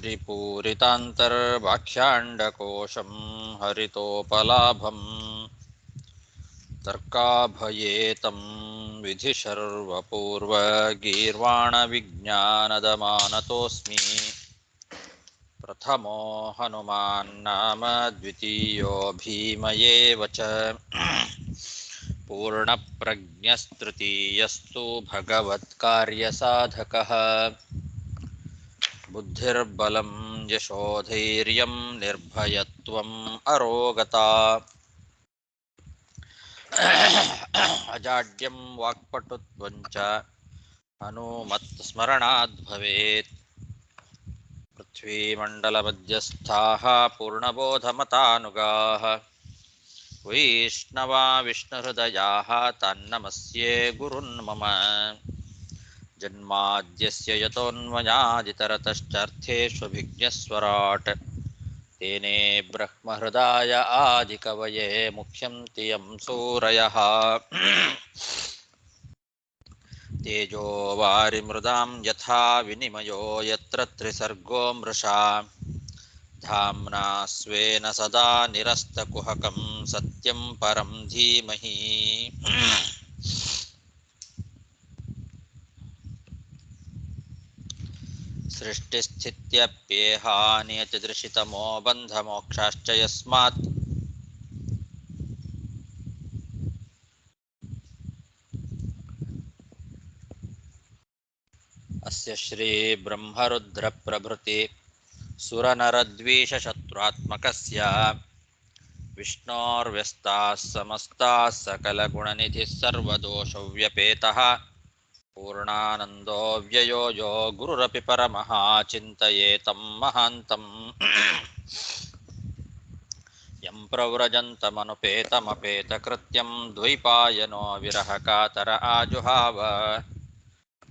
त्रिपूरितान्तर्वाक्ष्याण्डकोशं हरितोपलाभं तर्काभयेतं विधिशर्वपूर्वगीर्वाणविज्ञानदमानतोऽस्मि प्रथमो हनुमान्नाम द्वितीयो भीमयेव च पूर्णप्रज्ञस्तृतीयस्तु भगवत्कार्यसाधकः बुद्धिर्बलं यशोधैर्यं निर्भयत्वम् अरोगता अजाड्यं वाक्पटुत्वं च हनुमत्स्मरणाद् भवेत् पृथ्वीमण्डलमध्यस्थाः पूर्णबोधमतानुगाः वैष्णवा विष्णुहृदयाः तन्नमस्ये गुरुन्मम जन्माद्यस्य यतोऽन्वयादितरतश्चार्थेष्वभिज्ञस्वराट् तेने ब्रह्महृदाय आदिकवये मुख्यं तियं सूरयः तेजो वारिमृदां यथा विनिमयो यत्र त्रिसर्गो मृषा धाम्ना स्वेन सदा निरस्तकुहकं सत्यं परं धीमहि सृष्टिस्थित्यप्येहानियतिदृशितमो बन्धमोक्षाश्च यस्मात् अस्य श्रीब्रह्मरुद्रप्रभृति सुरनरद्वीषशत्रुत्मकस्य विष्णोर्व्यस्ताः समस्ताः सकलगुणनिधिः सर्वदोषव्यपेतः पूर्णानन्दो व्ययो यो गुरुरपि परमः चिन्तयेतं महान्तम् यं प्रव्रजन्तमनुपेतमपेतकृत्यं द्वैपायनो विरहकातर आजुहाव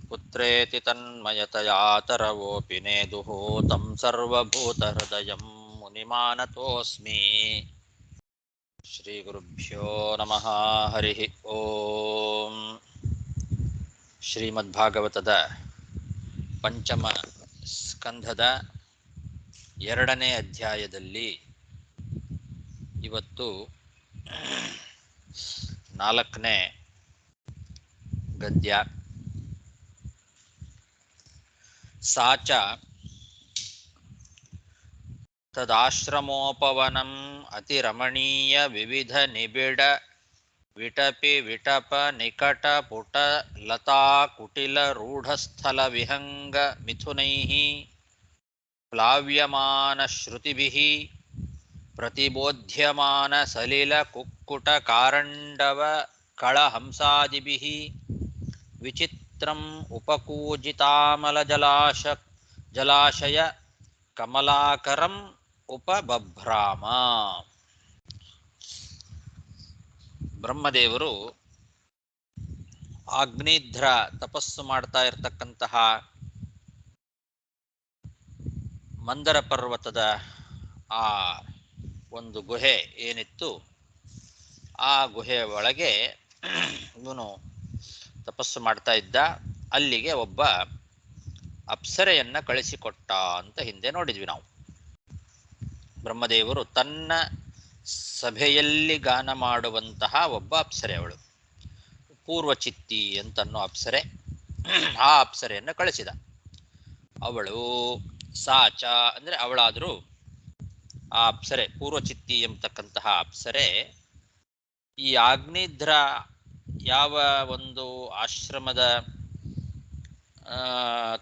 पुत्रेति तन्मयतया तरवोऽपि नेदुः तं सर्वभूतहृदयं मुनिमानतोऽस्मि श्रीगुरुभ्यो नमः हरिः ओಂ ಶ್ರೀಮದ್ಭಾಗವತದ ಪಂಚಮ ಸ್ಕಂಧದ 2ನೇ ಅಧ್ಯಾಯದಲ್ಲಿ ಇವತ್ತು 4ನೇ ಗದ್ಯ. ಸಾಚ ತದಾಶ್ರಮೋಪವನಂ ಅತಿರಮಣೀಯ ವಿವಿಧ ನಿಬಿಡ ವಿಟಪಿ ವಿಟಪ ನಿಕಟ ಪುಟ ಲತಾ ಕುಟಿಲ ರೂಢಸ್ಥಲ ವಿಹಂಗ ಮಿಥುನೈಃ ಪ್ಲಾವ್ಯಮಾನ ಶ್ರುತಿಭಿಃ ಪ್ರತಿಬೋಧ್ಯಮಾನ ಸಲಿಲ ಕುಕ್ಕುಟ ಕಾರಂಡವ ಕಳಹಂಸಾದಿಭಿಃ ವಿಚಿತ್ರಂ ಉಪಕೂಜಿತಾಮಲ ಜಲಾಶಯ ಕಮಲಾಕರಂ ಉಪಬಭ್ರಾಮ. ಬ್ರಹ್ಮದೇವರು ಅಗ್ನಿಧ್ರ ತಪಸ್ಸು ಮಾಡ್ತಾ ಇರತಕ್ಕಂತಹ ಮಂದರ ಪರ್ವತದ ಆ ಒಂದು ಗುಹೆ ಏನಿತ್ತು, ಆ ಗುಹೆಯ ಒಳಗೆ ಇವನು ತಪಸ್ಸು ಮಾಡ್ತಾ ಇದ್ದ. ಅಲ್ಲಿಗೆ ಒಬ್ಬ ಅಪ್ಸರೆಯನ್ನ ಕಳಿಸಿಕೊಟ್ಟ ಅಂತ ಹಿಂದೆ ನೋಡಿದ್ವಿ ನಾವು. ಬ್ರಹ್ಮದೇವರು ತನ್ನ ಸಭೆಯಲ್ಲಿ ಗಾನ ಮಾಡುವಂತಹ ಒಬ್ಬ ಅಪ್ಸರೆ, ಅವಳು ಪೂರ್ವಚಿತ್ತಿ ಅಂತನ್ನೋ ಅಪ್ಸರೆ. ಆ ಅಪ್ಸರೆಯನ್ನು ಕಳಿಸಿದ. ಅವಳು ಸಾಚ ಅಂದರೆ ಅವಳಾದರೂ ಆ ಅಪ್ಸರೆ, ಪೂರ್ವಚಿತ್ತಿ ಎಂಬತಕ್ಕಂತಹ ಅಪ್ಸರೆ ಈ ಆಗ್ನಿಧ್ರ ಯಾವ ಒಂದು ಆಶ್ರಮದ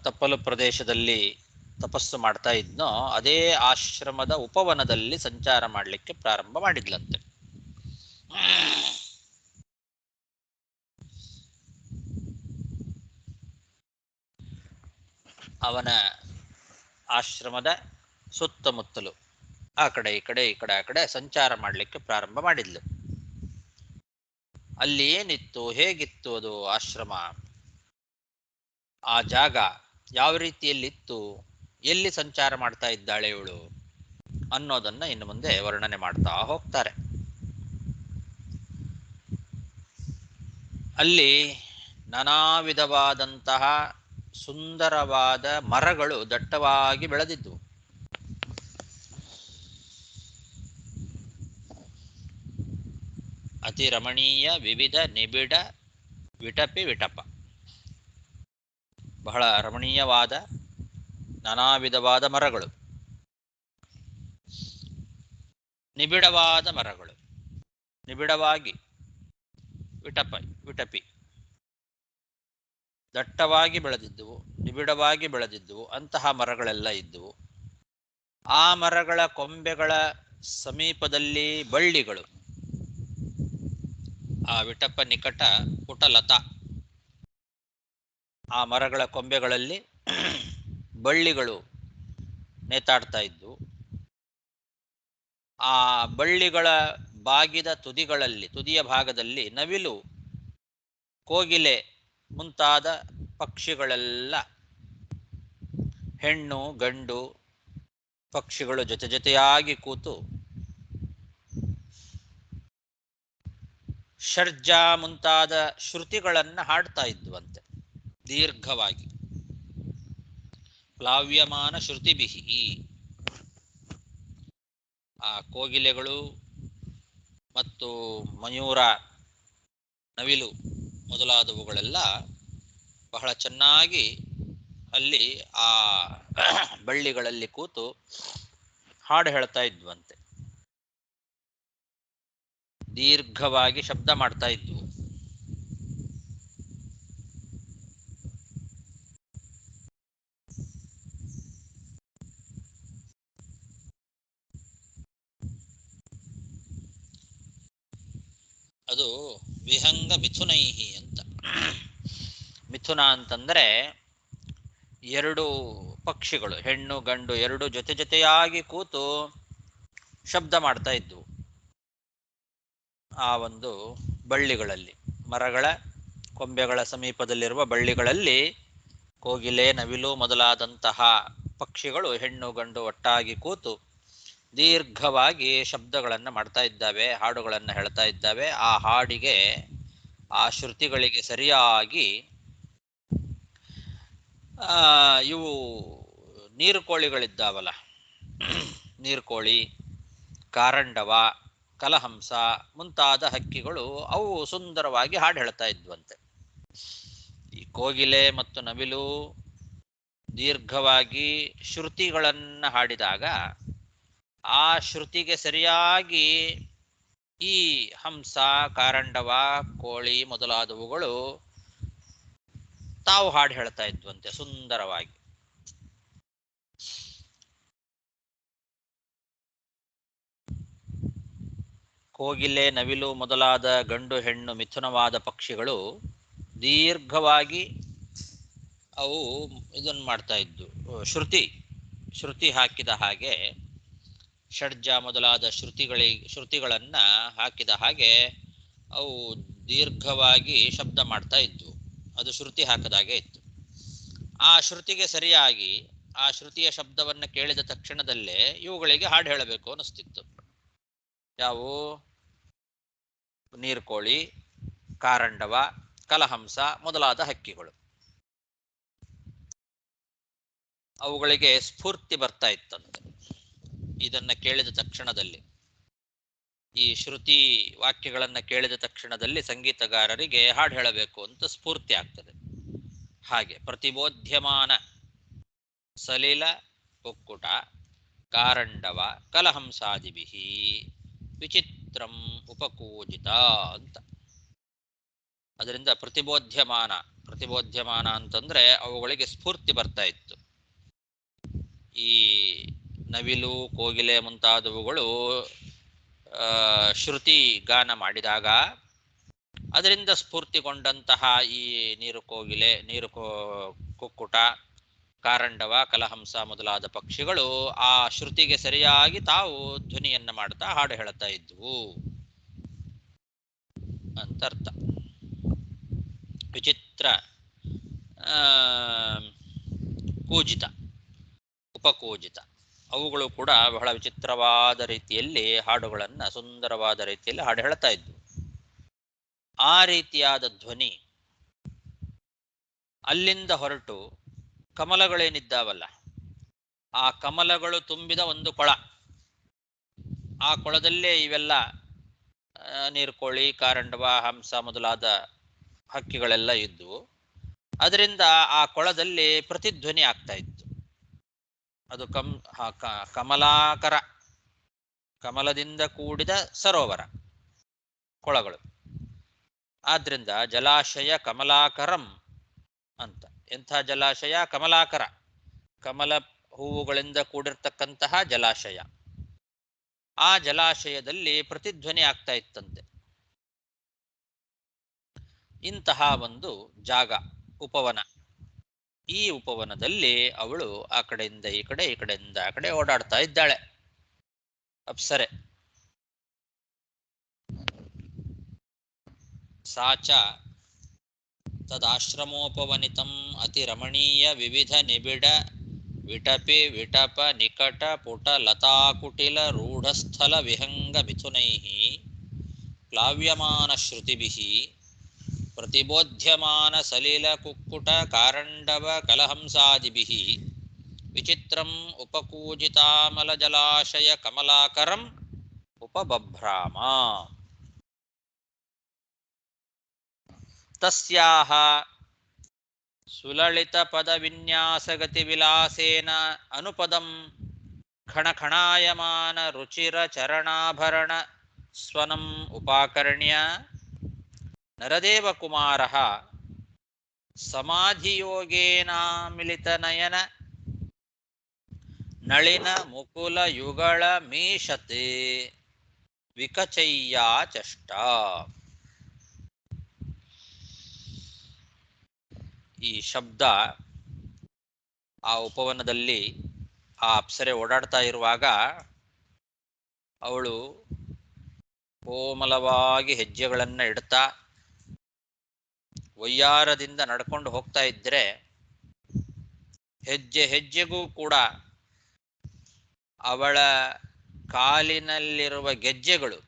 ತಪ್ಪಲು ಪ್ರದೇಶದಲ್ಲಿ ತಪಸ್ಸು ಮಾಡ್ತಾ ಇದ್ನೋ ಅದೇ ಆಶ್ರಮದ ಉಪವನದಲ್ಲಿ ಸಂಚಾರ ಮಾಡಲಿಕ್ಕೆ ಪ್ರಾರಂಭ ಮಾಡಿದ್ಲಂತೆ. ಅವನ ಆಶ್ರಮದ ಸುತ್ತಮುತ್ತಲು ಆ ಕಡೆ ಈ ಕಡೆ ಆ ಕಡೆ ಸಂಚಾರ ಮಾಡಲಿಕ್ಕೆ ಪ್ರಾರಂಭ ಮಾಡಿದ್ಲು. ಅಲ್ಲಿ ಏನಿತ್ತು, ಹೇಗಿತ್ತು ಅದು ಆಶ್ರಮ, ಆ ಜಾಗ ಯಾವ ರೀತಿಯಲ್ಲಿತ್ತು, ಎಲ್ಲಿ ಸಂಚಾರ ಮಾಡ್ತಾ ಇದ್ದಾಳೆ ಇವಳು ಅನ್ನೋದನ್ನ ಇನ್ನು ಮುಂದೆ ವರ್ಣನೆ ಮಾಡ್ತಾ ಹೋಗ್ತಾರೆ. ಅಲ್ಲಿ ನಾನಾ ವಿಧವಾದಂತಹ ಸುಂದರವಾದ ಮರಗಳು ದಟ್ಟವಾಗಿ ಬೆಳೆದಿದ್ದವು. ಅತಿ ರಮಣೀಯ ವಿವಿಧ ನಿಬಿಡ ವಿಟಪಿ ವಿಟಪ. ಬಹಳ ರಮಣೀಯವಾದ ನಾನಾ ವಿಧವಾದ ಮರಗಳು, ನಿಬಿಡವಾದ ಮರಗಳು, ನಿಬಿಡವಾಗಿ ವಿಟಪಿ ದಟ್ಟವಾಗಿ ಬೆಳೆದಿದ್ದುವು, ನಿಬಿಡವಾಗಿ ಬೆಳೆದಿದ್ದುವು. ಅಂತಹ ಮರಗಳೆಲ್ಲ ಇದ್ದುವು. ಆ ಮರಗಳ ಕೊಂಬೆಗಳ ಸಮೀಪದಲ್ಲಿ ಬಳ್ಳಿಗಳು, ಆ ವಿಟಪ ನಿಕಟ ಪುಟಲತಾ, ಆ ಮರಗಳ ಕೊಂಬೆಗಳಲ್ಲಿ ಬಳ್ಳಿಗಳು ನೇತಾಡ್ತಾ ಇದ್ವು. ಆ ಬಳ್ಳಿಗಳ ಬಾಗಿದ ತುದಿಯ ಭಾಗದಲ್ಲಿ ನವಿಲು, ಕೋಗಿಲೆ ಮುಂತಾದ ಪಕ್ಷಿಗಳೆಲ್ಲ, ಹೆಣ್ಣು ಗಂಡು ಪಕ್ಷಿಗಳು ಜೊತೆ ಜೊತೆಯಾಗಿ ಕೂತು ಷಡ್ಜ ಮುಂತಾದ ಶ್ರುತಿಗಳನ್ನು ಹಾಡ್ತಾ ಇದ್ವಂತೆ ದೀರ್ಘವಾಗಿ. ಪ್ಲಾವ್ಯಮಾನ ಶ್ರುತಿಬಿಹಿ, ಆ ಕೋಗಿಲೆಗಳು ಮತ್ತು ಮಯೂರ, ನವಿಲು ಮೊದಲಾದವುಗಳೆಲ್ಲ ಬಹಳ ಚೆನ್ನಾಗಿ ಅಲ್ಲಿ ಆ ಬಳ್ಳಿಗಳಲ್ಲಿ ಕೂತು ಹಾಡು ಹೇಳ್ತಾ ಇದ್ವಂತೆ. ದೀರ್ಘವಾಗಿ ಶಬ್ದ ಮಾಡ್ತಾ ಇದ್ವು. ಅದು ವಿಹಂಗ ಮಿಥುನೈಹಿ ಅಂತ. ಮಿಥುನ ಅಂತಂದ್ರೆ ಎರಡು ಪಕ್ಷಿಗಳು, ಹೆಣ್ಣು ಗಂಡು ಎರಡು ಜೊತೆ ಜೊತೆಯಾಗಿ ಕೂತು ಶಬ್ದ ಮಾಡ್ತಾ ಇದ್ವು. ಆ ಒಂದು ಬಳ್ಳಿಗಳಲ್ಲಿ, ಮರಗಳ ಕೊಂಬೆಗಳ ಸಮೀಪದಲ್ಲಿರುವ ಬಳ್ಳಿಗಳಲ್ಲಿ ಕೋಗಿಲೆ, ನವಿಲು ಮೊದಲಾದಂತಹ ಪಕ್ಷಿಗಳು ಹೆಣ್ಣು ಗಂಡು ಒಟ್ಟಾಗಿ ಕೂತು ದೀರ್ಘವಾಗಿ ಶಬ್ದಗಳನ್ನು ಮಾಡ್ತಾ ಇದ್ದಾವೆ, ಹಾಡುಗಳನ್ನು ಹೇಳ್ತಾ ಇದ್ದಾವೆ. ಆ ಹಾಡಿಗೆ, ಆ ಶ್ರುತಿಗಳಿಗೆ ಸರಿಯಾಗಿ ಇವು ನೀರುಕೋಳಿಗಳಿದ್ದಾವಲ್ಲ, ನೀರುಕೋಳಿ, ಕಾರಂಡವ, ಕಲಹಂಸ ಮುಂತಾದ ಹಕ್ಕಿಗಳು ಅವು ಸುಂದರವಾಗಿ ಹಾಡು ಹೇಳ್ತಾ ಇದ್ವಂತೆ. ಈ ಕೋಗಿಲೆ ಮತ್ತು ನವಿಲು ದೀರ್ಘವಾಗಿ ಶ್ರುತಿಗಳನ್ನು ಹಾಡಿದಾಗ ಆ ಶ್ರುತಿಗೆ ಸರಿಯಾಗಿ ಈ ಹಂಸ, ಕಾರಂಡವ, ಕೋಳಿ ಮೊದಲಾದವುಗಳು ತಾವು ಹಾಡು ಹೇಳ್ತಾ ಇದ್ವಂತೆ ಸುಂದರವಾಗಿ. ಕೋಗಿಲೆ, ನವಿಲು ಮೊದಲಾದ ಗಂಡು ಹೆಣ್ಣು ಮಿಥುನವಾದ ಪಕ್ಷಿಗಳು ದೀರ್ಘವಾಗಿ ಅವು ಇದನ್ನು ಮಾಡ್ತಾ ಇದ್ವು, ಶ್ರುತಿ ಹಾಕಿದ ಹಾಗೆ, ಷಡ್ಜ ಮೊದಲಾದ ಶ್ರುತಿಗಳನ್ನ ಹಾಕಿದ ಹಾಗೆ ಅವು ದೀರ್ಘವಾಗಿ ಶಬ್ದ ಮಾಡ್ತಾ ಇದ್ವು. ಅದು ಶ್ರುತಿ ಹಾಕದಾಗೆ ಇತ್ತು. ಆ ಶ್ರುತಿಗೆ ಸರಿಯಾಗಿ ಆ ಶ್ರುತಿಯ ಶಬ್ದವನ್ನು ಕೇಳಿದ ತಕ್ಷಣದಲ್ಲೇ ಇವುಗಳಿಗೆ ಹಾಡು ಹೇಳಬೇಕು ಅನ್ನಿಸ್ತಿತ್ತು. ಯಾವುವು? ನೀರ್ಕೋಳಿ, ಕಾರಂಡವ, ಕಲಹಂಸ ಮೊದಲಾದ ಹಕ್ಕಿಗಳು. ಅವುಗಳಿಗೆ ಸ್ಫೂರ್ತಿ ಬರ್ತಾ ಇತ್ತಂತೆ ಇದನ್ನ ಕೇಳಿದ ತಕ್ಷಣದಲ್ಲಿ. ಈ ಶ್ರುತಿ ವಾಕ್ಯಗಳನ್ನು ಕೇಳಿದ ತಕ್ಷಣದಲ್ಲಿ ಸಂಗೀತಗಾರರಿಗೆ ಹಾಡು ಹೇಳಬೇಕು ಅಂತ ಸ್ಫೂರ್ತಿ ಆಗ್ತದೆ. ಹಾಗೆ ಪ್ರತಿಬೋಧ್ಯಮಾನ ಸಲಿಲ ಕುಕ್ಕುಟ ಕಾರಂಡವ ಕಲಹಂಸಾದಿಭಿಹಿ ವಿಚಿತ್ರಂ ಉಪಕೂಜಿತ ಅಂತ. ಅದರಿಂದ ಪ್ರತಿಬೋಧ್ಯಮಾನ ಅಂತಂದ್ರೆ ಅವುಗಳಿಗೆ ಸ್ಫೂರ್ತಿ ಬರ್ತಾ ಇತ್ತು. ಈ ನವಿಲು, ಕೋಗಿಲೆ ಮುಂತಾದವುಗಳು ಶ್ರುತಿ ಗಾನ ಮಾಡಿದಾಗ ಅದರಿಂದ ಸ್ಫೂರ್ತಿಗೊಂಡಂತಹ ಈ ನೀರುಕೋಗಿಲೆ, ಕುಕ್ಕುಟ, ಕಾರಂಡವ, ಕಲಹಂಸ ಮೊದಲಾದ ಪಕ್ಷಿಗಳು ಆ ಶ್ರುತಿಗೆ ಸರಿಯಾಗಿ ತಾವು ಧ್ವನಿಯನ್ನ ಮಾಡ್ತಾ ಹಾಡು ಹೇಳುತ್ತಾ ಇದ್ವು ಅಂತ ಅರ್ಥ. ವಿಚಿತ್ರ ಕೂಜಿತ, ಉಪಕೂಜಿತ, ಅವುಗಳು ಕೂಡ ಬಹಳ ವಿಚಿತ್ರವಾದ ರೀತಿಯಲ್ಲಿ ಹಾಡುಗಳನ್ನು ಸುಂದರವಾದ ರೀತಿಯಲ್ಲಿ ಹಾಡು ಹೇಳ್ತಾ ಇದ್ವು. ಆ ರೀತಿಯಾದ ಧ್ವನಿ ಅಲ್ಲಿಂದ ಹೊರಟು ಕಮಲಗಳೇನಿದ್ದಾವಲ್ಲ, ಆ ಕಮಲಗಳು ತುಂಬಿದ ಒಂದು ಕೊಳ, ಆ ಕೊಳದಲ್ಲೇ ಇವೆಲ್ಲ ನೀರ್ಕೋಳಿ, ಕಾರಂಡವ, ಹಂಸ ಮೊದಲಾದ ಹಕ್ಕಿಗಳೆಲ್ಲ ಇದ್ವು. ಅದರಿಂದ ಆ ಕೊಳದಲ್ಲಿ ಪ್ರತಿಧ್ವನಿ ಆಗ್ತಾ ಇತ್ತು. ಅದು ಕಮಲಾಕರ, ಕಮಲದಿಂದ ಕೂಡಿದ ಸರೋವರ, ಕೊಳಗಳು. ಆದ್ರಿಂದ ಜಲಾಶಯ ಕಮಲಾಕರಂ ಅಂತ. ಎಂಥ ಜಲಾಶಯ? ಕಮಲಾಕರ, ಕಮಲ ಹೂವುಗಳಿಂದ ಕೂಡಿರ್ತಕ್ಕಂತಹ ಜಲಾಶಯ. ಆ ಜಲಾಶಯದಲ್ಲಿ ಪ್ರತಿಧ್ವನಿ ಆಗ್ತಾ ಇತ್ತಂತೆ. ಇಂತಹ ಒಂದು ಜಾಗ ಉಪವನ. ಈ ಉಪವನದಲ್ಲಿ ಅವಳು ಆ ಕಡೆಯಿಂದ ಈ ಕಡೆ, ಈ ಕಡೆಯಿಂದ ಆ ಕಡೆ ಓಡಾಡ್ತಾ ಇದ್ದಾಳೆ, ಅಪ್ಸರೆ. ಸಾಚ ತದಾಶ್ರಮೋಪವನಿತಂ ಅತಿರಮಣೀಯ ವಿವಿಧ ನಿಬಿಡ ವಿಟಪಿ ವಿಟಪ ನಿಕಟ ಪುಟ ಲತಾಕುಟಿಲ ರೂಢಸ್ಥಲ ವಿಹಂಗ ಮಿಥುನೈಃ ಪ್ಲಾವ್ಯಮಾನ ಶ್ರುತಿಭಿಃ ಪ್ರತಿಬೋಧ್ಯಮಾನ ಸಲಿಲ ಕುಕ್ಕುಟ ಕಾರಂಡವ ಕಲಹಂಸಾದಿಭಿಃ ವಿಚಿತ್ರಂ ಉಪಕೂಜಿತಾಮಲ ಜಲಾಶಯ ಕಮಲಾಕರಂ ಉಪಬಭ್ರಾಮ. ತಸ್ಯಾಹ ಸುಲಲಿತ ಪದ ವಿನ್ಯಾಸಗತಿ ವಿಲಾಸೇನ ಅನುಪದಂ ಖಣಖಣಾಯಮಾನ ರುಚಿರ ಚರಣಾಭರಣ ಸ್ವನಂ ಉಪಾಕರ್ಣ್ಯ ನರದೇವಕುಮಾರಃ ಸಮಾಧಿಯೋಗೇನಾಮಿಲಿತ ನಯನ ನಳಿನ ಮುಕುಲ ಯುಗಳ ಮೀಶತೆ ವಿಕಚಯ್ಯಾಚಷ್ಟ. ಈ ಶಬ್ದ ಆ ಉಪವನದಲ್ಲಿ ಆ ಅಪ್ಸರೆ ಓಡಾಡ್ತಾ ಇರುವಾಗ ಅವಳು ಕೋಮಲವಾಗಿ ಹೆಜ್ಜೆಗಳನ್ನು ಇಡ್ತಾ ವಯ್ಯಾರದಿಂದ ನಡ್ಕೊಂಡು ಹೋಗ್ತಾ ಇದ್ರೆ ಹೆಜ್ಜೆ ಹೆಜ್ಜೆಗೂ ಕೂಡ ಅವಳ ಕಾಲಿನಲ್ಲಿರುವ ಗೆಜ್ಜೆಗಳು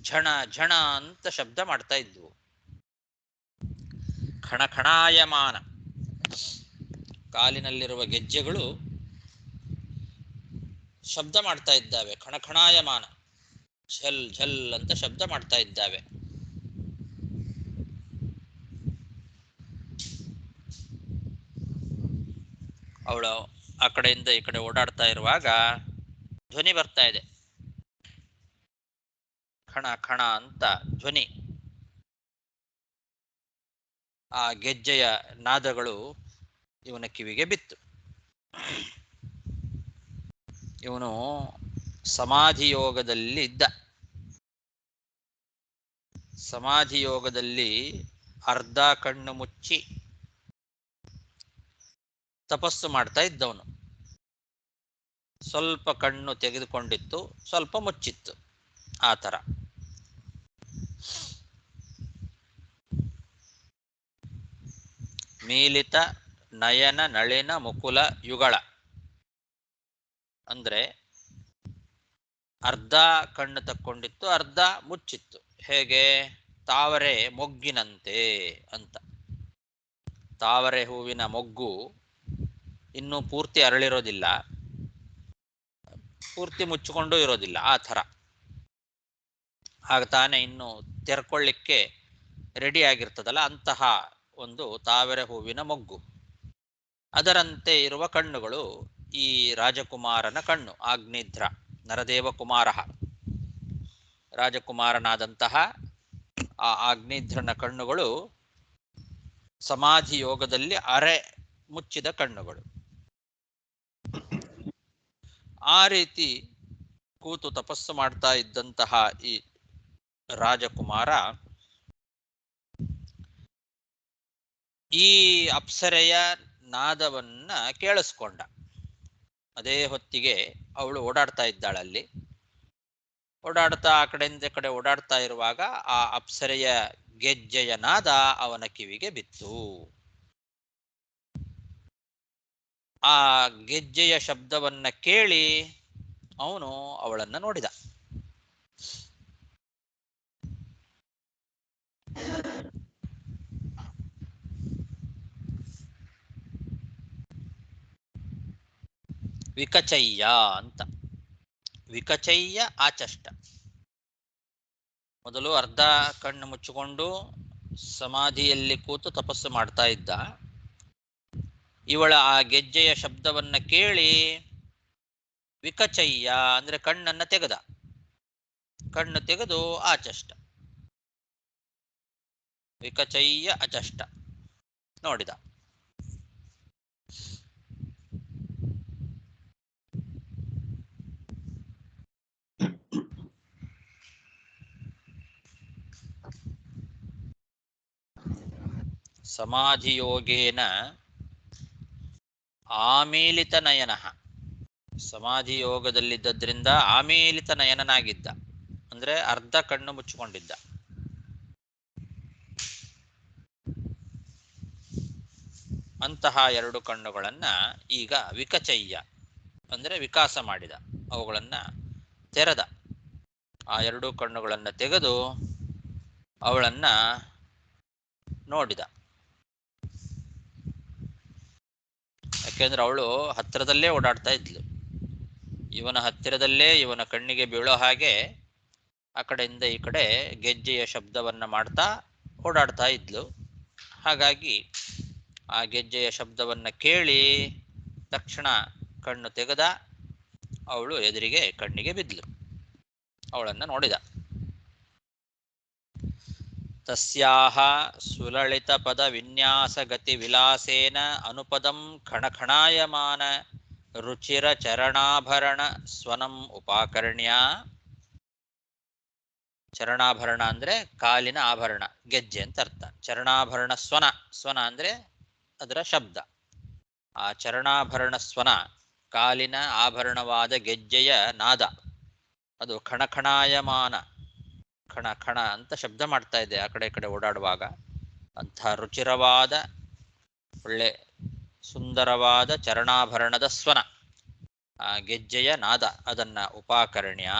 ಝಣ ಝಣ ಅಂತ ಶಬ್ದ ಮಾಡ್ತಾ ಇದ್ವು. ಖಣಖಣಾಯಮಾನ, ಕಾಲಿನಲ್ಲಿರುವ ಗೆಜ್ಜೆಗಳು ಶಬ್ದ ಮಾಡ್ತಾ ಇದ್ದಾವೆ. ಖಣಖಣಾಯಮಾನ, ಝಲ್ ಝಲ್ ಅಂತ ಶಬ್ದ ಮಾಡ್ತಾ ಇದ್ದಾವೆ. ಅವಳು ಆ ಕಡೆಯಿಂದ ಈ ಕಡೆ ಓಡಾಡ್ತಾ ಇರುವಾಗ ಧ್ವನಿ ಬರ್ತಾ ಇದೆ, ಖಣ ಖಣ ಅಂತ ಧ್ವನಿ. ಆ ಗೆಜ್ಜೆಯ ನಾದಗಳು ಇವನ ಕಿವಿಗೆ ಬಿತ್ತು. ಇವನು ಸಮಾಧಿ ಯೋಗದಲ್ಲಿ ಇದ್ದ. ಸಮಾಧಿ ಯೋಗದಲ್ಲಿ ಅರ್ಧ ಕಣ್ಣು ಮುಚ್ಚಿ ತಪಸ್ಸು ಮಾಡ್ತಾ ಇದ್ದವನು. ಸ್ವಲ್ಪ ಕಣ್ಣು ತೆಗೆದುಕೊಂಡಿತ್ತು, ಸ್ವಲ್ಪ ಮುಚ್ಚಿತ್ತು, ಆ ಥರ. ಮೀಲಿತ ನಯನ ನಳಿನ ಮುಕುಲ ಯುಗಳ ಅಂದ್ರೆ ಅರ್ಧ ಕಣ್ಣು ತಕ್ಕೊಂಡಿತ್ತು, ಅರ್ಧ ಮುಚ್ಚಿತ್ತು. ಹೇಗೆ? ತಾವರೆ ಮೊಗ್ಗಿನಂತೆ ಅಂತ. ತಾವರೆ ಹೂವಿನ ಮೊಗ್ಗು ಇನ್ನೂ ಪೂರ್ತಿ ಅರಳಿರೋದಿಲ್ಲ, ಪೂರ್ತಿ ಮುಚ್ಚಿಕೊಂಡು ಇರೋದಿಲ್ಲ, ಆ ಥರ. ಆಗ ತಾನೇ ಇನ್ನು ತೆರ್ಕೊಳ್ಳಿಕ್ಕೆ ರೆಡಿ ಆಗಿರ್ತದಲ್ಲ, ಅಂತಹ ಒಂದು ತಾವರೆ ಹೂವಿನ ಮೊಗ್ಗು. ಅದರಂತೆ ಇರುವ ಕಣ್ಣುಗಳು ಈ ರಾಜಕುಮಾರನ ಕಣ್ಣು. ಆಗ್ನೇಧ್ರ ನರದೇವ ಕುಮಾರ, ರಾಜಕುಮಾರನಾದಂತಹ ಆ ಆಗ್ನೇಧ್ರನ ಕಣ್ಣುಗಳು ಸಮಾಧಿ ಯೋಗದಲ್ಲಿ ಅರೆ ಮುಚ್ಚಿದ ಕಣ್ಣುಗಳು. ಆ ರೀತಿ ಕೂತು ತಪಸ್ಸು ಮಾಡ್ತಾ ಇದ್ದಂತಹ ಈ ರಾಜಕುಮಾರ ಈ ಅಪ್ಸರೆಯ ನಾದವನ್ನ ಕೇಳಿಸ್ಕೊಂಡ. ಅದೇ ಹೊತ್ತಿಗೆ ಅವಳು ಓಡಾಡ್ತಾ ಇದ್ದಾಳಲ್ಲಿ. ಓಡಾಡ್ತಾ ಆ ಕಡೆಯಿಂದ ಕಡೆ ಓಡಾಡ್ತಾ ಇರುವಾಗ ಆ ಅಪ್ಸರೆಯ ಗೆಜ್ಜೆಯ ನಾದ ಅವನ ಕಿವಿಗೆ ಬಿತ್ತು. ಆ ಗೆಜ್ಜೆಯ ಶಬ್ದವನ್ನ ಕೇಳಿ ಅವನು ಅವಳನ್ನ ನೋಡಿದ. ವಿಕಚಯ್ಯ ಅಂತ. ವಿಕಚಯ್ಯ ಆಚಷ್ಟ. ಮೊದಲು ಅರ್ಧ ಕಣ್ಣು ಮುಚ್ಚಿಕೊಂಡು ಸಮಾಧಿಯಲ್ಲಿ ಕೂತು ತಪಸ್ಸು ಮಾಡ್ತಾ ಇದ್ದ. ಇವಳ ಆ ಗೆಜ್ಜೆಯ ಶಬ್ದವನ್ನ ಕೇಳಿ ವಿಕಚಯ್ಯ ಅಂದ್ರೆ ಕಣ್ಣನ್ನ ತೆಗೆದ. ಕಣ್ಣು ತೆಗೆದು ಆಚಷ್ಟ, ವಿಕಚಯ್ಯ ಅಚಷ್ಟ ನೋಡಿದ. ಸಮಾಧಿಯೋಗೇನ ಆಮೀಲಿತ ನಯನ, ಸಮಾಧಿ ಯೋಗದಲ್ಲಿದ್ದರಿಂದ ಆಮೀಲಿತ ನಯನನಾಗಿದ್ದ, ಅಂದ್ರೆ ಅರ್ಧ ಕಣ್ಣು ಮುಚ್ಚಿಕೊಂಡಿದ್ದ. ಅಂತಹ ಎರಡು ಕಣ್ಣುಗಳನ್ನ ಈಗ ವಿಕಚಯ್ಯ ಅಂದ್ರೆ ವಿಕಾಸ ಮಾಡಿದ, ಅವುಗಳನ್ನ ತೆರೆದ. ಆ ಎರಡು ಕಣ್ಣುಗಳನ್ನ ತೆಗೆದು ಅವಳನ್ನ ನೋಡಿದ. ಯಾಕೆಂದ್ರೆ ಅವಳು ಹತ್ತಿರದಲ್ಲೇ ಓಡಾಡ್ತಾ ಇದ್ಲು, ಇವನ ಹತ್ತಿರದಲ್ಲೇ ಇವನ ಕಣ್ಣಿಗೆ ಬೀಳೋ ಹಾಗೆ ಆ ಕಡೆಯಿಂದ ಈ ಕಡೆ ಗೆಜ್ಜೆಯ ಶಬ್ದವನ್ನ ಮಾಡ್ತಾ ಓಡಾಡ್ತಾ ಇದ್ಲು. ಹಾಗಾಗಿ ಆ ಗೆಜ್ಜೆಯ ಶಬ್ದವನ್ನ ಕೇಳಿ ತಕ್ಷಣ ಕಣ್ಣು ತೆಗೆದ. ಅವಳು ಎದುರಿಗೆ ಕಣ್ಣಿಗೆ ಬಿದ್ಲು, ಅವಳನ್ನ ನೋಡಿದ. ತಸ್ಯಾಹ ಸುಲಲಿತ ಪದ ವಿನ್ಯಾಸ ಗತಿ ವಿಲಾಸೇನ ಅನುಪದಂ ಖಣಖಣಾಯಮಾನ ರುಚಿರ ಚರಣಾಭರಣ ಸ್ವನಂ ಉಪಾಕರ್ಣ್ಯ. ಚರಣಾಭರಣ ಅಂದ್ರೆ ಕಾಲಿನ ಆಭರಣ, ಗೆಜ್ಜೆ ಅಂತ ಅರ್ಥ. ಚರಣಾಭರಣ ಸ್ವನ, ಸ್ವನ ಅಂದ್ರೆ ಅದರ ಶಬ್ದ. ಆ ಚರಣಾಭರಣ ಸ್ವನ, ಕಾಲಿನ ಆಭರಣವಾದ ಗೆಜ್ಜೆಯ ನಾದ, ಅದು ಖಣಖಣಾಯಮಾನ, ಖಣ ಖಣ ಅಂತ ಶಬ್ದ ಮಾಡ್ತಾ ಇದೆ ಆ ಕಡೆ ಈ ಕಡೆ ಓಡಾಡುವಾಗ. ಅಂಥ ರುಚಿರವಾದ ಒಳ್ಳೆ ಸುಂದರವಾದ ಚರಣಾಭರಣದ ಸ್ವನ, ಆ ಗೆಜ್ಜೆಯ ನಾದ, ಅದನ್ನ ಉಪಾಕರ್ಣ್ಯ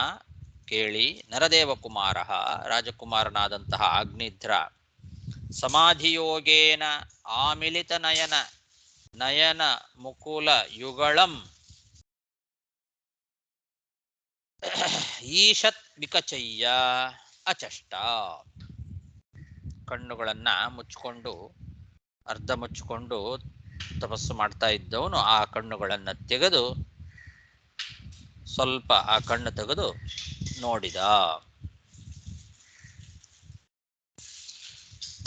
ಕೇಳಿ ನರದೇವ ಕುಮಾರ, ರಾಜಕುಮಾರನಾದಂತಹ ಅಗ್ನಿಧ್ರ, ಸಮಾಧಿಯೋಗೇನ ಆಮಿಲಿತ ನಯನ ನಯನ ಮುಕುಲ ಯುಗಳಂ ಈಶತ್ ವಿಕಚಯ್ಯ ಅಚಷ್ಟ. ಕಣ್ಣುಗಳನ್ನ ಮುಚ್ಚಿಕೊಂಡು, ಅರ್ಧ ಮುಚ್ಚಿಕೊಂಡು ತಪಸ್ಸು ಮಾಡ್ತಾ ಇದ್ದವನು ಆ ಕಣ್ಣುಗಳನ್ನ ತೆಗೆದು, ಸ್ವಲ್ಪ ಆ ಕಣ್ಣು ತೆಗೆದು ನೋಡಿದ.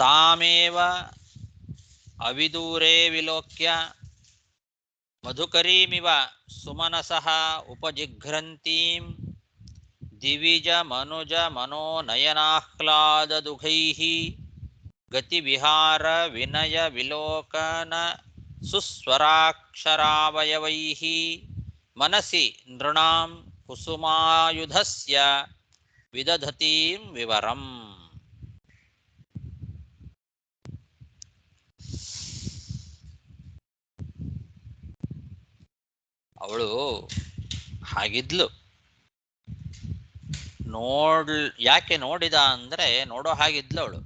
ತಾಮೇವ ಅವಿದೂರೇ ವಿಲೋಕ್ಯ ಮಧುಕರೀಮಿವ ಸುಮನಸಃ ಉಪಜಿಘ್ರಂತೀಂ ದಿವಿಜ ಮನುಜ ಮನೋನಯನಾಹ್ಲಾದದುಘೈಃ ಗತಿವಿಹಾರ ವಿನಯ ವಿಲೋಕನ ಸುಸ್ವರಾಕ್ಷರಾವಯವೈಃ ಮನಸಿ ನೃಣಾಂ ಕುಸುಮಾಯುಧಸ್ಯ ವಿದಧತೀಂ ವಿವರಂ. ಅವಳು ಹಾಗಿದ್ಲು. ಯಾಕೆ ನೋಡಿದ ಅಂದ್ರೆ ನೋಡೋ ಹಾಗಿದ್ಲು ಅವಳು.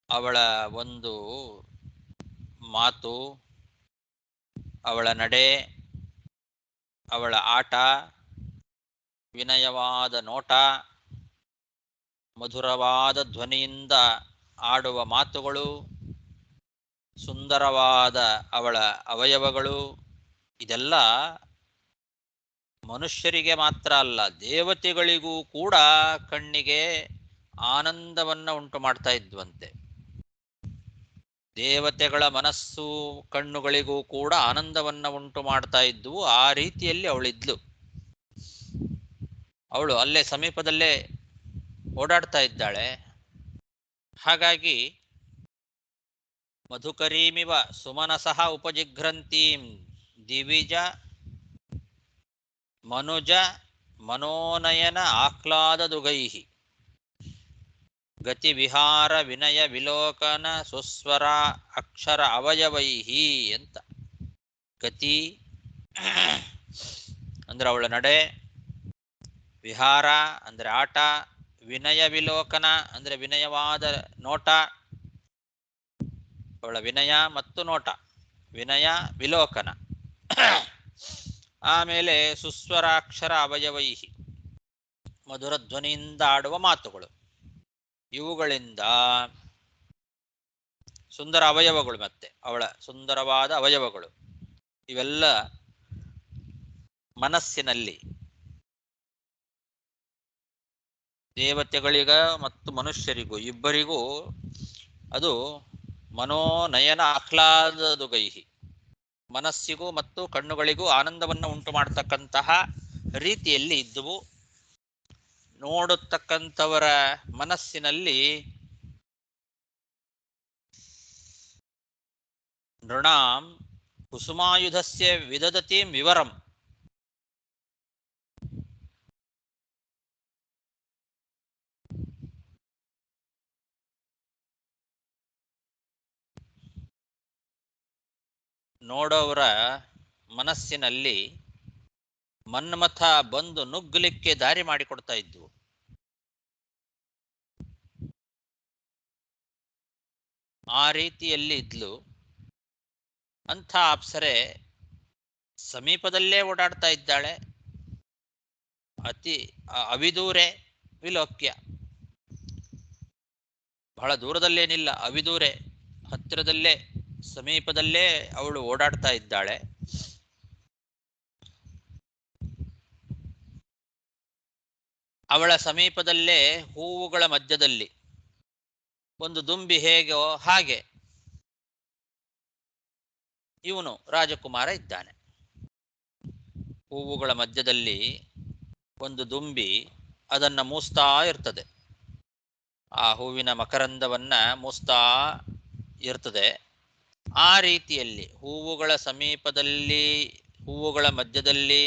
ಅವಳ ಒಂದು ಮಾತು, ಅವಳ ನಡೆ, ಅವಳ ಆಟ, ವಿನಯವಾದ ನೋಟ, ಮಧುರವಾದ ಧ್ವನಿಯಿಂದ ಆಡುವ ಮಾತುಗಳು, ಸುಂದರವಾದ ಅವಳ ಅವಯವಗಳು, ಇದೆಲ್ಲ ಮನುಷ್ಯರಿಗೆ ಮಾತ್ರ ಅಲ್ಲ, ದೇವತೆಗಳಿಗೂ ಕೂಡ ಕಣ್ಣಿಗೆ ಆನಂದವನ್ನ ಉಂಟು ಮಾಡ್ತಾ ಇದ್ವಂತೆ. ದೇವತೆಗಳ ಮನಸ್ಸು ಕಣ್ಣುಗಳಿಗೂ ಕೂಡ ಆನಂದವನ್ನ ಉಂಟು ಮಾಡ್ತಾ ಇದ್ವು. ಆ ರೀತಿಯಲ್ಲಿ ಅವಳಿದ್ಲು. ಅವಳು ಅಲ್ಲೇ ಸಮೀಪದಲ್ಲೇ ಓಡಾಡ್ತಾ ಇದ್ದಾಳೆ. ಹಾಗಾಗಿ ಮಧುಕರೀಮಿವ ಸುಮನಸಃ ಉಪಜಿಘ್ರಂತೀಂ ದಿವಿಜ ಮನುಜ ಮನೋನಯನ ಆಹ್ಲಾದದುಗೈಃ ಗತಿ ವಿಹಾರ ವಿನಯ ವಿಲೋಕನ ಸುಸ್ವರ ಅಕ್ಷರ ಅವಯವೈಃ ಅಂತ. ಗತಿ ಅಂದ್ರೆ ಅವಳ ನಡೆ, ವಿಹಾರ ಅಂದ್ರೆ ಆಟ, ವಿನಯ ವಿಲೋಕನ ಅಂದ್ರೆ ವಿನಯವಾದ ನೋಟ, ಅವಳ ವಿನಯ ಮತ್ತು ನೋಟ, ವಿನಯ ವಿಲೋಕನ. ಆಮೇಲೆ ಸುಸ್ವರಾಕ್ಷರ ಅವಯವೈಹಿ, ಮಧುರ ಧ್ವನಿಯಿಂದ ಆಡುವ ಮಾತುಗಳು, ಇವುಗಳಿಂದ ಸುಂದರ ಅವಯವಗಳು, ಮತ್ತೆ ಅವಳ ಸುಂದರವಾದ ಅವಯವಗಳು, ಇವೆಲ್ಲ ಮನಸ್ಸಿನಲ್ಲಿ ದೇವತೆಗಳಿಗ ಮತ್ತು ಮನುಷ್ಯರಿಗೂ ಇಬ್ಬರಿಗೂ ಅದು ಮನೋನಯನ ಆಹ್ಲಾದದುಗೈಹಿ, ಮನಸ್ಸಿಗೂ ಮತ್ತು ಕಣ್ಣುಗಳಿಗೂ ಆನಂದವನ್ನು ಉಂಟು ಮಾಡತಕ್ಕಂತಹ ರೀತಿಯಲ್ಲಿ ಇದ್ದುವು. ನೋಡತಕ್ಕಂಥವರ ಮನಸ್ಸಿನಲ್ಲಿ ನೃಣಾಂ ಕುಸುಮಾಯುಧಸ್ಯ ವಿದದತೀಂ ವಿವರಂ, ನೋಡೋವರ ಮನಸ್ಸಿನಲ್ಲಿ ಮನ್ಮಥ ಬಂದು ನುಗ್ಗಲಿಕ್ಕೆ ದಾರಿ ಮಾಡಿಕೊಡ್ತಾ ಇದ್ವು. ಆ ರೀತಿಯಲ್ಲಿ ಇದ್ಲು. ಅಂಥ ಅಪ್ಸರೆ ಸಮೀಪದಲ್ಲೇ ಓಡಾಡ್ತಾ ಇದ್ದಾಳೆ. ಅತಿ ಅವಿದೂರೆ ವಿಲೋಕ್ಯ, ಬಹಳ ದೂರದಲ್ಲೇನಿಲ್ಲ, ಅವಿದೂರೆ ಹತ್ತಿರದಲ್ಲೇ ಸಮೀಪದಲ್ಲೇ ಅವಳು ಓಡಾಡ್ತಾ ಇದ್ದಾಳೆ. ಅವಳ ಸಮೀಪದಲ್ಲೇ ಹೂವುಗಳ ಮಧ್ಯದಲ್ಲಿ ಒಂದು ದುಂಬಿ ಹೇಗೋ ಹಾಗೆ ಇವನು ರಾಜಕುಮಾರ ಇದ್ದಾನೆ. ಹೂವುಗಳ ಮಧ್ಯದಲ್ಲಿ ಒಂದು ದುಂಬಿ ಅದನ್ನ ಮೂಸ್ತಾ ಇರ್ತದೆ, ಆ ಹೂವಿನ ಮಕರಂದವನ್ನ ಮೂಸ್ತಾ ಇರ್ತದೆ. ಆ ರೀತಿಯಲ್ಲಿ ಹೂವುಗಳ ಸಮೀಪದಲ್ಲಿ, ಹೂವುಗಳ ಮಧ್ಯದಲ್ಲಿ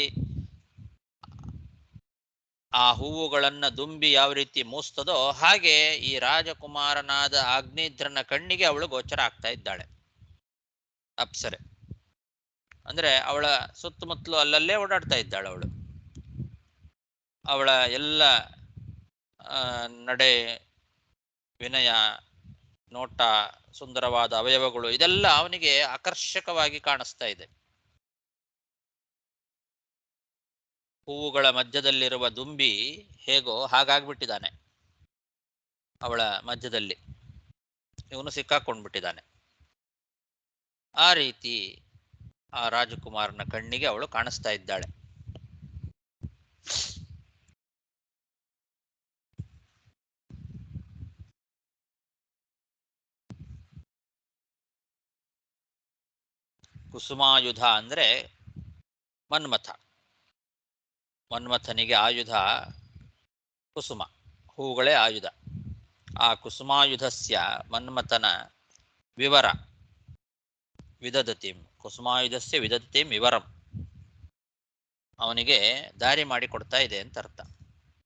ಆ ಹೂವುಗಳನ್ನ ದುಂಬಿ ಯಾವ ರೀತಿ ಮೂಸ್ತದೋ ಹಾಗೆ ಈ ರಾಜಕುಮಾರನಾದ ಅಗ್ನಿಧ್ರನ ಕಣ್ಣಿಗೆ ಅವಳು ಗೋಚರ ಆಗ್ತಾ ಇದ್ದಾಳೆ, ಅಪ್ಸರೆ. ಅಂದ್ರೆ ಅವಳ ಸುತ್ತಮುತ್ತಲು ಅಲ್ಲಲ್ಲೇ ಓಡಾಡ್ತಾ ಇದ್ದಾಳೆ ಅವಳು. ಅವಳ ಎಲ್ಲ ನಡೆ, ವಿನಯ, ನೋಟ, ಸುಂದರವಾದ ಅವಯವಗಳು, ಇದೆಲ್ಲ ಅವನಿಗೆ ಆಕರ್ಷಕವಾಗಿ ಕಾಣಿಸ್ತಾ ಇದೆ. ಹೂವುಗಳ ಮಧ್ಯದಲ್ಲಿರುವ ದುಂಬಿ ಹೇಗೋ ಹಾಗಾಗ್ಬಿಟ್ಟಿದ್ದಾನೆ ಅವಳ ಮಧ್ಯದಲ್ಲಿ, ಇವನು ಸಿಕ್ಕಾಕೊಂಡ್ಬಿಟ್ಟಿದ್ದಾನೆ. ಆ ರೀತಿ ಆ ರಾಜಕುಮಾರನ ಕಣ್ಣಿಗೆ ಅವಳು ಕಾಣಿಸ್ತಾ ಇದ್ದಾಳೆ. ಕುಸುಮಾಯುಧ ಅಂದ್ರೆ ಮನ್ಮಥ. ಮನ್ಮಥನಿಗೆ ಆಯುಧ ಕುಸುಮ, ಹೂಗಳೇ ಆಯುಧ. ಆ ಕುಸುಮಾಯುಧಸ್ಯ ಮನ್ಮಥನ ವಿವರ ವಿದದತಿಂ, ಕುಸುಮಾಯುಧಸ್ಯ ವಿದದತಿಂ ವಿವರಂ, ಅವನಿಗೆ ದಾರಿ ಮಾಡಿಕೊಡ್ತಾ ಇದೆ ಅಂತ ಅರ್ಥ.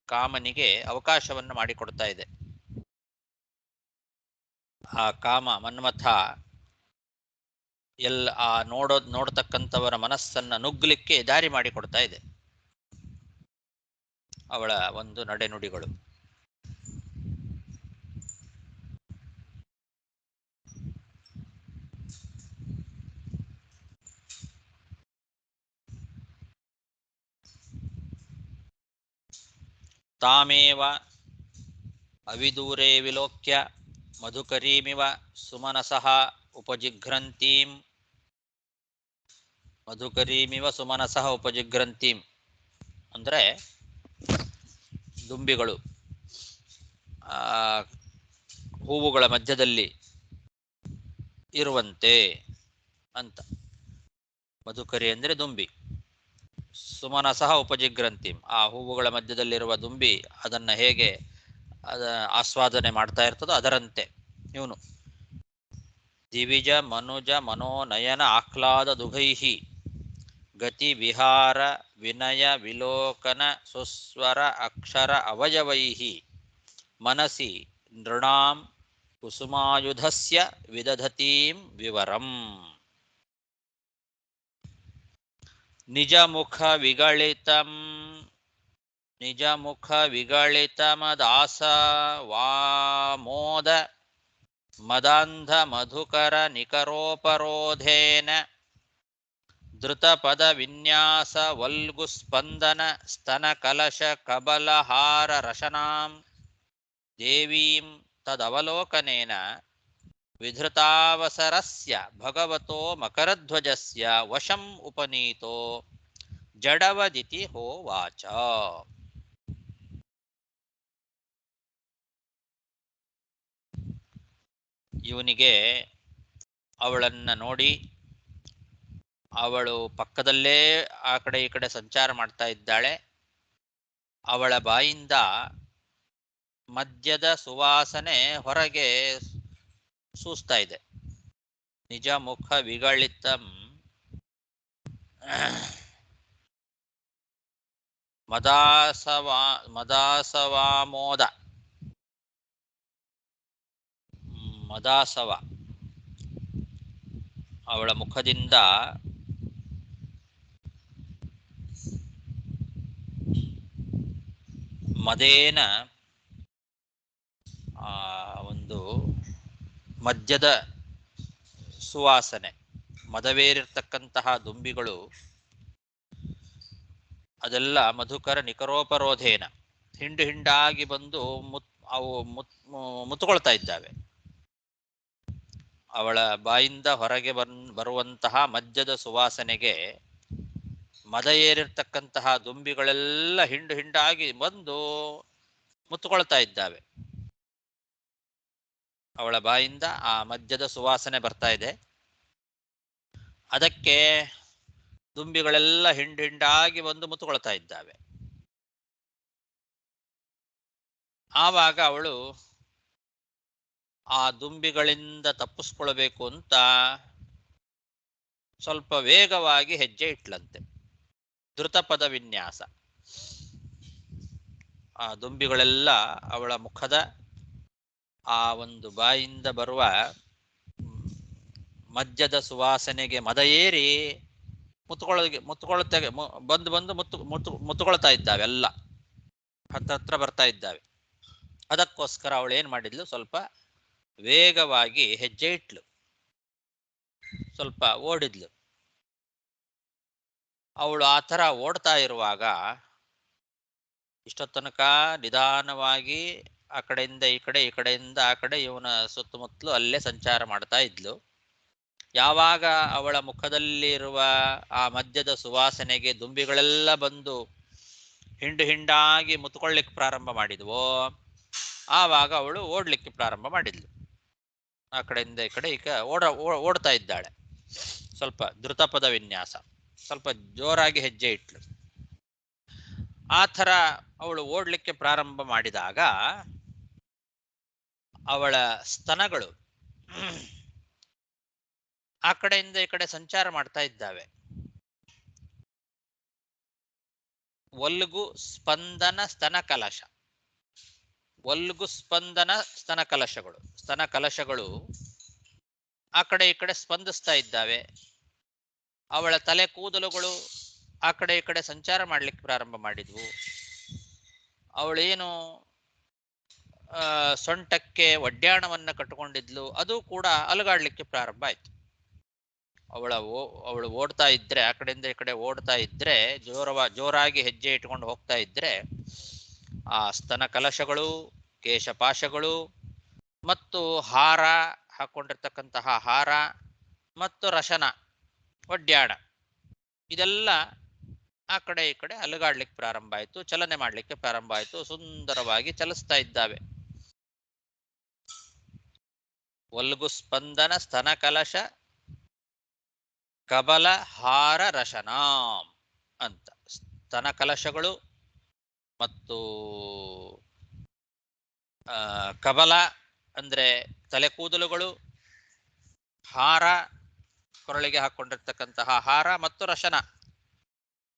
ಕಾಮನಿಗೆ ಅವಕಾಶವನ್ನು ಮಾಡಿಕೊಡ್ತಾ ಇದೆ. ಆ ಕಾಮ ಮನ್ಮಥ ಆ ನೋಡ್ತಕ್ಕಂಥವರ ಮನಸ್ಸನ್ನ ನುಗ್ಗಲಿಕ್ಕೆ ದಾರಿ ಮಾಡಿಕೊಡ್ತಾ ಇದೆ ಅವಳ ಒಂದು ನಡೆನುಡಿಗಳು. ತಾಮೇವ ಅವಿದೂರೇ ವಿಲೋಕ್ಯ ಮಧುಕರೀಮಿವ ಸುಮನಸಃ ಉಪಜಿಘ್ರಂತೀಂ, ಮಧುಕರೀಮಿವ ಸುಮನಸಃ ಉಪಜಿಘ್ರಂತೀಂ ಅಂದ್ರೆ ದುಂಬಿಗಳು ಹೂವುಗಳ ಮಧ್ಯದಲ್ಲಿ ಇರುವಂತೆ ಅಂತ. ಮಧುಕರಿ ಅಂದ್ರೆ ದುಂಬಿ, ಸುಮನಸಃ ಉಪಜಿಘ್ರಂತೀಂ, ಆ ಹೂವುಗಳ ಮಧ್ಯದಲ್ಲಿರುವ ದುಂಬಿ ಅದನ್ನ ಹೇಗೆ ಆಸ್ವಾದನೆ ಮಾಡ್ತಾ ಇರ್ತದೋ ಅದರಂತೆ ಇವನು ದಿವಿಜ ಮನುಜ ಮನೋನಯನ ಆಹ್ಲಾದ ದುಘೈಹಿ ಗತಿ ವಿಹಾರ ವಿನಯ ವಿಲೋಕನ ಸುಸ್ವರ ಅಕ್ಷರ ಅವಯವೈಹಿ ಮನಸಿ ನೃಣಾಂ ಕುಸುಮಾಯುಧಸ್ಯ ವಿದಧತೀಂ ವಿವರಂ. ನಿಜಮುಖ ವಿಗಳಿತಮದಾಸ ವಾಮೋದ ಮದಾಂಧ ಮಧುಕರ ನಿಕರೋಪರೋಧೇನ ಧೃತ ಪದ ವಿನ್ಯಾಸ ವಲ್ಗು ಸ್ಪಂದನ ಸ್ತನ ಕಲಶ ಕಬಲ ಹಾರ ರಶನಾಂ ದೇವೀಂ ತದವಲೋಕನೇನ ವಿಧೃತಾವಸರಸ್ಯ ಭಗವತೋ ಮಕರಧ್ವಜಸ್ಯ ವಶಂ ಉಪನೀತೋ ಜಡವದಿತಿ ಹೋವಾಚ. ಇವನಿಗೆ ಅವಳನ್ನ ನೋಡಿ, ಅವಳು ಪಕ್ಕದಲ್ಲೇ ಆ ಕಡೆ ಈ ಕಡೆ ಸಂಚಾರ ಮಾಡ್ತಾ ಇದ್ದಾಳೆ. ಅವಳ ಬಾಯಿಂದ ಮದ್ಯದ ಸುವಾಸನೆ ಹೊರಗೆ ಸೂಸ್ತಾ ಇದೆ. ನಿಜ ಮುಖ ವಿಗಳಿತಂ ಮದಾಸವ ಅವಳ ಮುಖದಿಂದ ಮದೇನ ಒಂದು ಮದ್ಯದ ಸುವಾಸನೆ, ಮದವೇರಿರ್ತಕ್ಕಂತಹ ದುಂಬಿಗಳು ಅದೆಲ್ಲ ಮಧುಕರ ನಿಕರೋಪರೋಧೇನ ಹಿಂಡು ಹಿಂಡಾಗಿ ಬಂದು ಅವು ಮುತ್ತುಕೊಳ್ತಾ ಇದ್ದಾವೆ. ಅವಳ ಬಾಯಿಂದ ಹೊರಗೆ ಬರುವಂತಹ ಮದ್ಯದ ಸುವಾಸನೆಗೆ ಮದ ಏರಿರ್ತಕ್ಕಂತಹ ದುಂಬಿಗಳೆಲ್ಲ ಹಿಂಡು ಹಿಂಡಾಗಿ ಬಂದು ಮುತ್ತುಕೊಳ್ತಾ ಇದ್ದಾವೆ. ಅವಳ ಬಾಯಿಂದ ಆ ಮದ್ಯದ ಸುವಾಸನೆ ಬರ್ತಾ ಇದೆ. ಅದಕ್ಕೆ ದುಂಬಿಗಳೆಲ್ಲ ಹಿಂಡು ಹಿಂಡಾಗಿ ಬಂದು ಮುತ್ತುಕೊಳ್ತಾ ಇದ್ದಾವೆ. ಆವಾಗ ಅವಳು ಆ ದುಂಬಿಗಳಿಂದ ತಪ್ಪಿಸ್ಕೊಳ್ಬೇಕು ಅಂತ ಸ್ವಲ್ಪ ವೇಗವಾಗಿ ಹೆಜ್ಜೆ ಇಟ್ಲಂತೆ. ಧೃತಪದ ವಿನ್ಯಾಸ. ಆ ದುಂಬಿಗಳೆಲ್ಲ ಅವಳ ಮುಖದ ಆ ಒಂದು ಬಾಯಿಂದ ಬರುವ ಮದ್ಯದ ಸುವಾಸನೆಗೆ ಮದ ಏರಿ ಮುತ್ತುಕೊಳ್ತಾ ಇದ್ದಾವೆ. ಎಲ್ಲ ಹತ್ರ ಬರ್ತಾ ಇದ್ದಾವೆ. ಅದಕ್ಕೋಸ್ಕರ ಅವಳು ಏನ್ ಮಾಡಿದ್ಲು, ಸ್ವಲ್ಪ ವೇಗವಾಗಿ ಹೆಜ್ಜೆ ಇಟ್ಲು, ಸ್ವಲ್ಪ ಓಡಿದ್ಲು. ಅವಳು ಆ ಥರ ಓಡ್ತಾ ಇರುವಾಗ ಇಷ್ಟೋ ತನಕ ನಿಧಾನವಾಗಿ ಆ ಕಡೆಯಿಂದ ಈ ಕಡೆ, ಈ ಕಡೆಯಿಂದ ಆ ಕಡೆ ಇವನ ಸುತ್ತಮುತ್ತಲು ಅಲ್ಲೇ ಸಂಚಾರ ಮಾಡ್ತಾ ಇದ್ಲು. ಯಾವಾಗ ಅವಳ ಮುಖದಲ್ಲಿರುವ ಆ ಮದ್ಯದ ಸುವಾಸನೆಗೆ ದುಂಬಿಗಳೆಲ್ಲ ಬಂದು ಹಿಂಡು ಹಿಂಡಾಗಿ ಮುತ್ಕೊಳ್ಳಿಕ್ಕೆ ಪ್ರಾರಂಭ ಮಾಡಿದ್ವೋ, ಆವಾಗ ಅವಳು ಓಡ್ಲಿಕ್ಕೆ ಪ್ರಾರಂಭ ಮಾಡಿದ್ಲು. ಆ ಕಡೆಯಿಂದ ಈ ಕಡೆ ಈಗ ಓಡ್ತಾ ಇದ್ದಾಳೆ. ಸ್ವಲ್ಪ ಧೃತಪದ ವಿನ್ಯಾಸ, ಸ್ವಲ್ಪ ಜೋರಾಗಿ ಹೆಜ್ಜೆ ಇಟ್ಲು. ಆ ಥರ ಅವಳು ಓಡ್ಲಿಕ್ಕೆ ಪ್ರಾರಂಭ ಮಾಡಿದಾಗ ಅವಳ ಸ್ತನಗಳು ಆ ಕಡೆಯಿಂದ ಈ ಕಡೆ ಸಂಚಾರ ಮಾಡ್ತಾ ಇದ್ದಾವೆ. ಒಲ್ಗು ಸ್ಪಂದನ ಸ್ತನ ಕಲಶ. ಒಲ್ಗು ಸ್ಪಂದನ ಸ್ತನ ಕಲಶಗಳು. ಸ್ತನ ಕಲಶಗಳು ಆ ಕಡೆ ಈ ಕಡೆ ಸ್ಪಂದಿಸ್ತಾ ಇದ್ದಾವೆ. ಅವಳ ತಲೆ ಕೂದಲುಗಳು ಆ ಕಡೆ ಈ ಕಡೆ ಸಂಚಾರ ಮಾಡ್ಲಿಕ್ಕೆ ಪ್ರಾರಂಭ ಮಾಡಿದ್ವು. ಅವಳೇನು ಸೊಂಟಕ್ಕೆ ಒಡ್ಯಾಣವನ್ನ ಕಟ್ಟಿಕೊಂಡಿದ್ಲು, ಅದು ಕೂಡ ಅಲುಗಾಡ್ಲಿಕ್ಕೆ ಪ್ರಾರಂಭ ಆಯ್ತು. ಅವಳು ಓಡ್ತಾ ಇದ್ರೆ, ಆ ಕಡೆಯಿಂದ ಈ ಕಡೆ ಓಡ್ತಾ ಇದ್ರೆ, ಜೋರಾಗಿ ಹೆಜ್ಜೆ ಇಟ್ಕೊಂಡು ಹೋಗ್ತಾ ಇದ್ರೆ, ಆ ಸ್ತನ ಕಲಶಗಳು, ಕೇಶಪಾಶಗಳು ಮತ್ತು ಹಾರ ಹಾಕೊಂಡಿರ್ತಕ್ಕಂತಹ ಹಾರ ಮತ್ತು ರಶನ, ಒಡ್ಯಾಣ, ಇದೆಲ್ಲ ಆ ಕಡೆ ಈ ಕಡೆ ಅಲುಗಾಡ್ಲಿಕ್ಕೆ ಪ್ರಾರಂಭ ಆಯ್ತು, ಚಲನೆ ಮಾಡ್ಲಿಕ್ಕೆ ಪ್ರಾರಂಭ ಆಯ್ತು. ಸುಂದರವಾಗಿ ಚಲಿಸ್ತಾ ಇದ್ದಾವೆ. ಒಲ್ಗು ಸ್ಪಂದನ ಸ್ತನ ಕಲಶ ಕಬಲ ಹಾರ ರಶನಾಂ ಅಂತ. ಸ್ತನ ಕಲಶಗಳು ಮತ್ತು ಕಬಲ ಅಂದ್ರೆ ತಲೆ ಕೂದಲುಗಳು, ಹಾರ, ಕೊರಳಿಗೆ ಹಾಕೊಂಡಿರ್ತಕ್ಕಂತಹ ಹಾರ ಮತ್ತು ರಶನ